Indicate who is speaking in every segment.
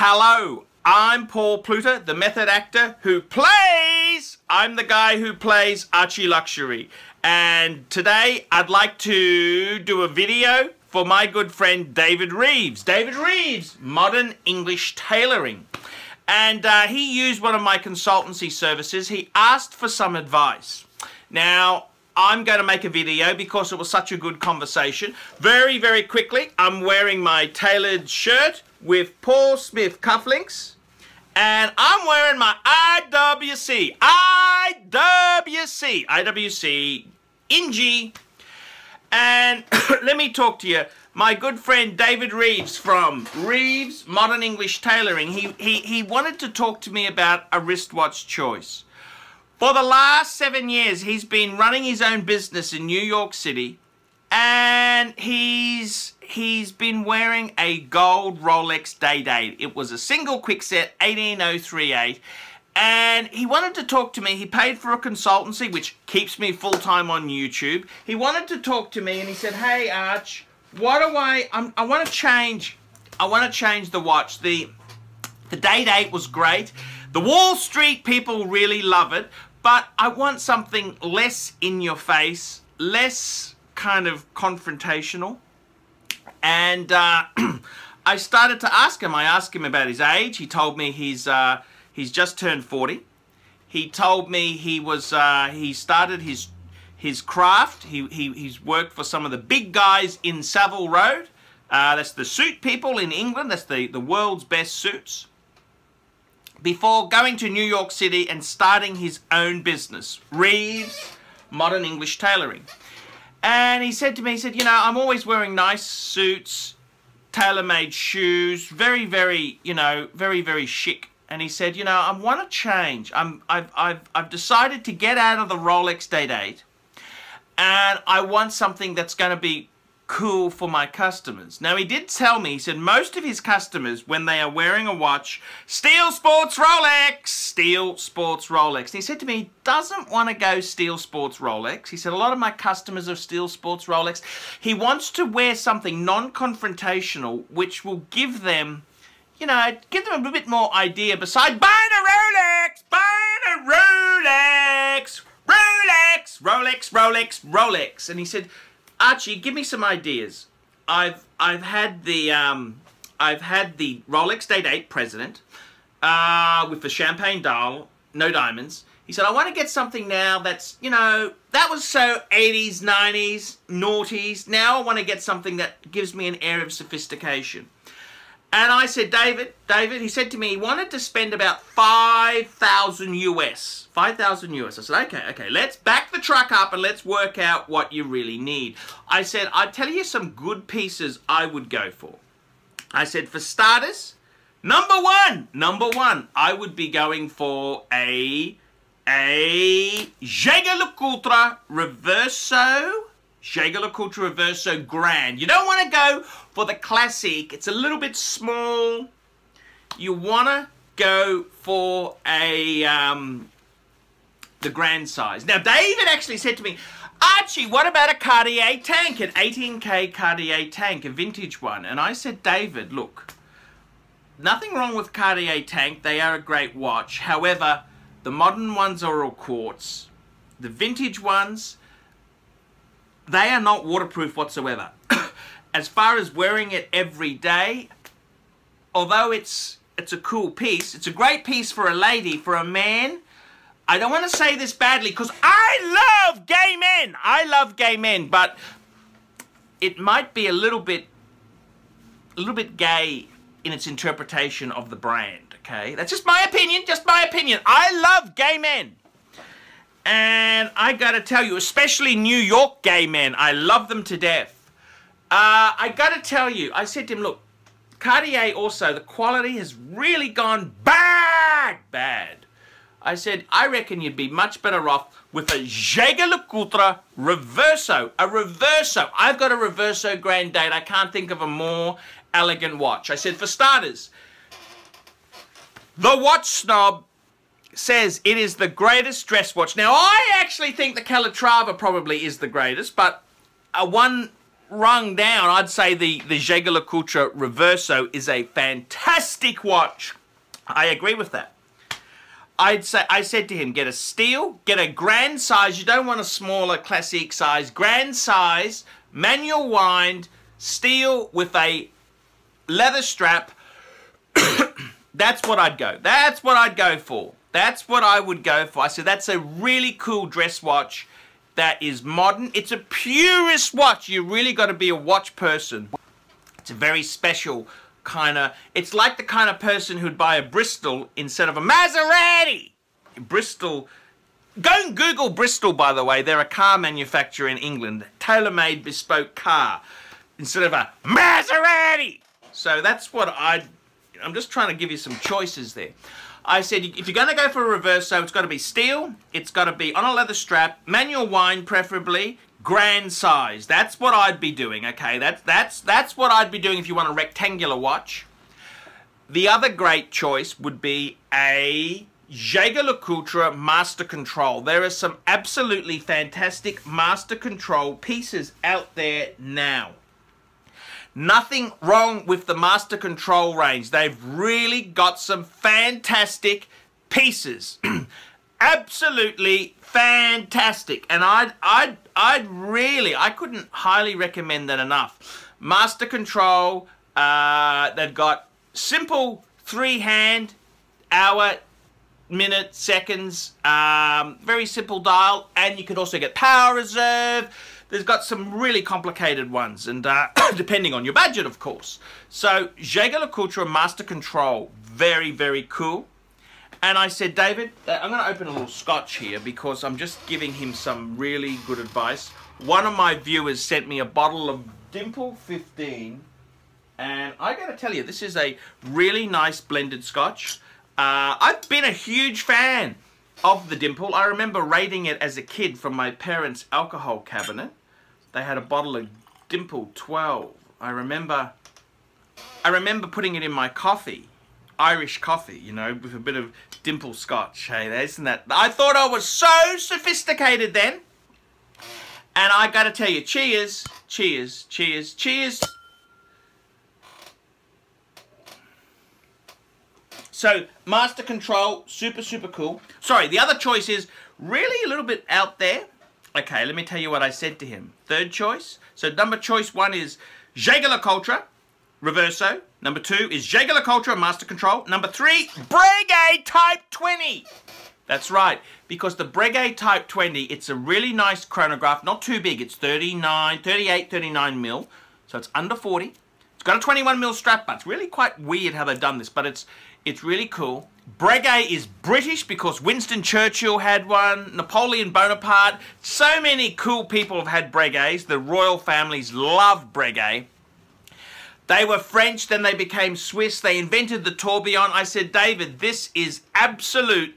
Speaker 1: Hello, I'm Paul Pluter, the method actor I'm the guy who plays ArchieLuxury. And today I'd like to do a video for my good friend David Reeves. David Reeves, Modern English Tailoring. And he used one of my consultancy services. He asked for some advice. Now, I'm going to make a video because it was such a good conversation. Very, very quickly, I'm wearing my tailored shirt with Paul Smith cufflinks. And I'm wearing my IWC Ingy. And let me talk to you. My good friend David Reeves from REEVES, Modern English Tailoring, he wanted to talk to me about a wristwatch choice. For the last 7 years, he's been running his own business in New York City, and he's been wearing a gold Rolex Day-Date. It was a single quickset, 18038, and he wanted to talk to me. He paid for a consultancy, which keeps me full-time on YouTube. He wanted to talk to me, and he said, "Hey, Arch, what do I want to change. I want to change the watch. The Day-Date was great. The Wall Street people really love it, but I want something less in your face, less kind of confrontational." And I started to ask him. I asked him about his age. He told me he's just turned 40. He told me he started his craft. He's worked for some of the big guys in Savile Row. That's the suit people in England. That's the world's best suits. Before going to New York City and starting his own business, REEVES, Modern English Tailoring. And he said to me, he said, "You know, I'm always wearing nice suits, tailor-made shoes, very, very, you know, very, very chic." And he said, "You know, I want to change. I've decided to get out of the Rolex Day-Date, and I want something that's going to be cool for my customers." Now, he did tell me, he said most of his customers, when they are wearing a watch, Steel Sports Rolex, Steel Sports Rolex. And he said to me, he doesn't want to go Steel Sports Rolex. He said, a lot of my customers are Steel Sports Rolex. He wants to wear something non-confrontational, which will give them, you know, give them a bit more idea besides buying a Rolex, Rolex, Rolex, Rolex, Rolex. And he said, "Archie, give me some ideas. I've had the Rolex Day-Date President with the champagne dial, no diamonds." He said, "I want to get something now that's, you know, that was so 80s, 90s, noughties. Now I want to get something that gives me an air of sophistication." And I said, David, he said to me he wanted to spend about 5,000 US. 5,000 US. I said, okay, let's back the truck up and let's work out what you really need. I said, I'd tell you some good pieces I would go for. I said, for starters, number one, I would be going for a Jaeger-LeCoultre Reverso. Jaeger-LeCoultre Reverso Grand. You don't want to go for the classic. It's a little bit small. You want to go for the grand size. Now, David actually said to me, "Archie, what about a Cartier tank, an 18K Cartier tank, a vintage one?" And I said, "David, look, nothing wrong with Cartier tank. They are a great watch. However, the modern ones are all quartz. The vintage ones, they are not waterproof whatsoever." As far as wearing it every day, although it's a cool piece, it's a great piece for a lady, for a man, I don't want to say this badly because I love gay men, but it might be a little bit gay in its interpretation of the brand, okay? That's just my opinion, I love gay men. And I gotta tell you, especially New York gay men, I love them to death. I gotta tell you, I said to him, look, Cartier also, the quality has really gone bad. I said, I reckon you'd be much better off with a Jaeger-LeCoultre Reverso. A Reverso. I've got a Reverso Grand Date. I can't think of a more elegant watch. I said, for starters, the watch snob says it is the greatest dress watch. Now, I actually think the Calatrava probably is the greatest, but one rung down, I'd say the Jaeger-LeCoultre Reverso is a fantastic watch. I agree with that. I said to him, get a steel, get a grand size. You don't want a smaller classic size. Grand size, manual wind, steel with a leather strap. That's what I'd go. That's what I'd go for. That's what I would go for. I said, that's a really cool dress watch that is modern. It's a purist watch. You really got to be a watch person. It's a very special kind of, it's like the kind of person who'd buy a Bristol instead of a Maserati. Bristol, go and Google Bristol, by the way. They're a car manufacturer in England. Tailor-made bespoke car instead of a Maserati. So that's what I'm just trying to give you some choices there. I said, if you're going to go for a Reverso, it's got to be steel, it's got to be on a leather strap, manual wind preferably, grand size. That's what I'd be doing, okay? That's what I'd be doing if you want a rectangular watch. The other great choice would be a Jaeger-LeCoultre Master Control. There are some absolutely fantastic Master Control pieces out there now. Nothing wrong with the Master Control range. They've really got some fantastic pieces. Absolutely fantastic. And I couldn't highly recommend that enough. Master Control, they've got simple 3-hand, hour, minute, seconds, very simple dial, and you can also get power reserve. There's got some really complicated ones, and depending on your budget, of course. So, Jaeger-LeCoultre Master Control, very, very cool. And I said, David, I'm going to open a little scotch here because I'm just giving him some really good advice. One of my viewers sent me a bottle of Dimple 15, and I got to tell you, this is a really nice blended scotch. I've been a huge fan of the Dimple. I remember raiding it as a kid from my parents' alcohol cabinet. They had a bottle of Dimple 12. I remember putting it in my coffee, Irish coffee, you know, with a bit of Dimple scotch. Hey, isn't that? I thought I was so sophisticated then. And I gotta tell you, cheers, cheers, cheers, cheers. So, Master Control, super, super cool. Sorry, the other choice is really a little bit out there. Okay, let me tell you what I said to him. Third choice. So, choice 1 is Jaeger-LeCoultre Reverso. Number 2 is Jaeger-LeCoultre Master Control. Number 3, Breguet Type 20. That's right, because the Breguet Type 20, it's a really nice chronograph, not too big. It's 38, 39 mil, so it's under 40. It's got a 21 mil strap, but it's really quite weird how they've done this, but it's really cool. Breguet is British because Winston Churchill had one, Napoleon Bonaparte. So many cool people have had Breguets. The royal families love Breguet. They were French, then they became Swiss. They invented the tourbillon. I said, David, this is absolutely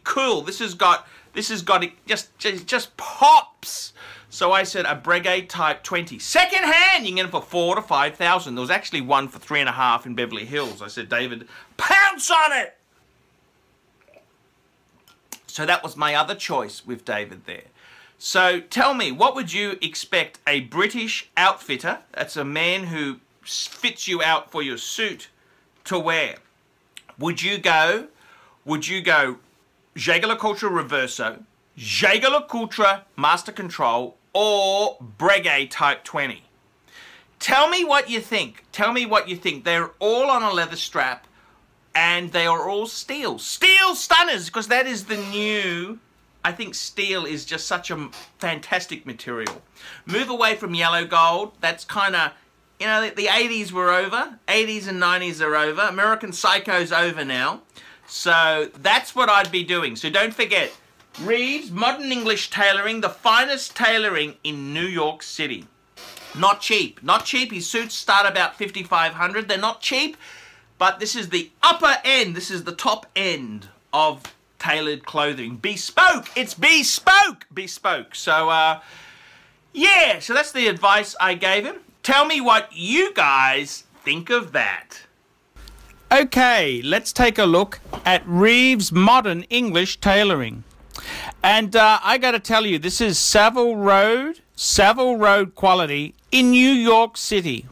Speaker 1: cool. This has got it just pops. So I said a Breguet Type 20. Second hand, you can get it for 4,000 to 5,000. There was actually one for 3.5 in Beverly Hills. I said, David, pounce on it! So that was my other choice with David there. So tell me, what would you expect a British outfitter, that's a man who fits you out for your suit, to wear? Would you go Jaeger-LeCoultre Reverso, Jaeger-LeCoultre Master Control, or Breguet Type 20? Tell me what you think. Tell me what you think. They're all on a leather strap and they are all steel. Steel stunners, because that is the new... I think steel is just such a fantastic material. Move away from yellow gold. That's kind of, you know, the 80s were over. 80s and 90s are over. American Psycho's over now. So that's what I'd be doing. So don't forget, Reeves, Modern English Tailoring, the finest tailoring in New York City. Not cheap. Not cheap. His suits start about $5,500. They're not cheap, but this is the upper end. This is the top end of tailored clothing. Bespoke. It's bespoke. Bespoke. So, yeah. So that's the advice I gave him. Tell me what you guys think of that. Okay, let's take a look at Reeves Modern English Tailoring. And I got to tell you, this is Savile Road. Savile Road quality in New York City.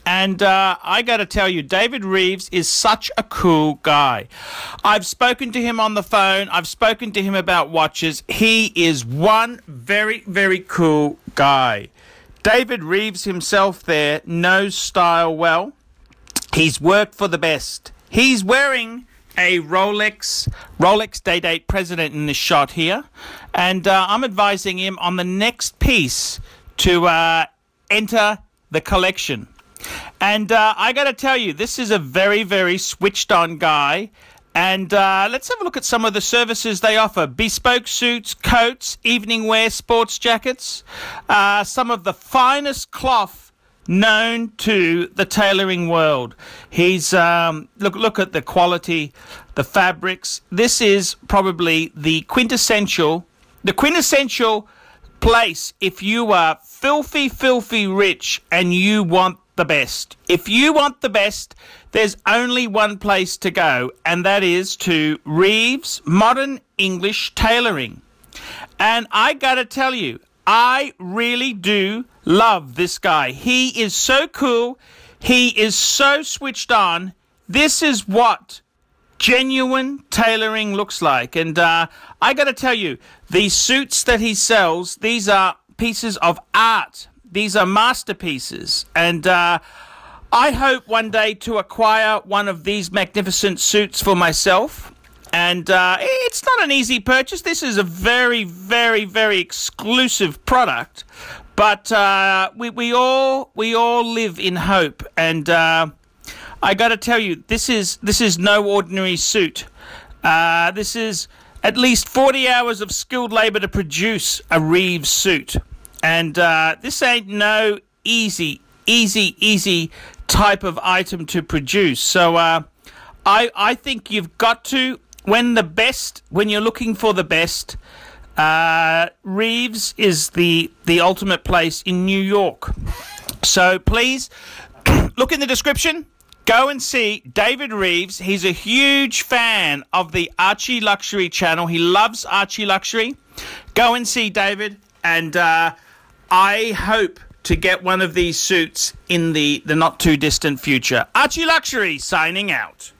Speaker 1: And I got to tell you, David Reeves is such a cool guy. I've spoken to him on the phone. I've spoken to him about watches. He is one very, very cool guy. David Reeves himself there knows style well. He's worked for the best. He's wearing a Rolex Day-Date President in this shot here. And I'm advising him on the next piece to enter the collection. And I got to tell you, this is a very, very switched-on guy. And let's have a look at some of the services they offer. Bespoke suits, coats, evening wear, sports jackets. Some of the finest cloth known to the tailoring world. He's look at the quality, the fabrics. This is probably the quintessential place if you are filthy rich and you want the best. If you want the best, there's only one place to go, and that is to Reeves Modern English Tailoring. And I gotta tell you, I really do love this guy. He is so cool. He is so switched on. This is what genuine tailoring looks like. And I gotta tell you, these suits that he sells, these are pieces of art. These are masterpieces, and I hope one day to acquire one of these magnificent suits for myself. And it's not an easy purchase. This is a very, very, very exclusive product, but we all live in hope. And I got to tell you, this is no ordinary suit. This is at least 40 hours of skilled labor to produce a Reeves suit. And this ain't no easy type of item to produce. So I think you've got to, when you're looking for the best, Reeves is the ultimate place in New York. So please look in the description. Go and see David Reeves. He's a huge fan of the ArchieLuxury channel. He loves ArchieLuxury. Go and see David, and I hope to get one of these suits in the not too distant future. ArchieLuxury signing out.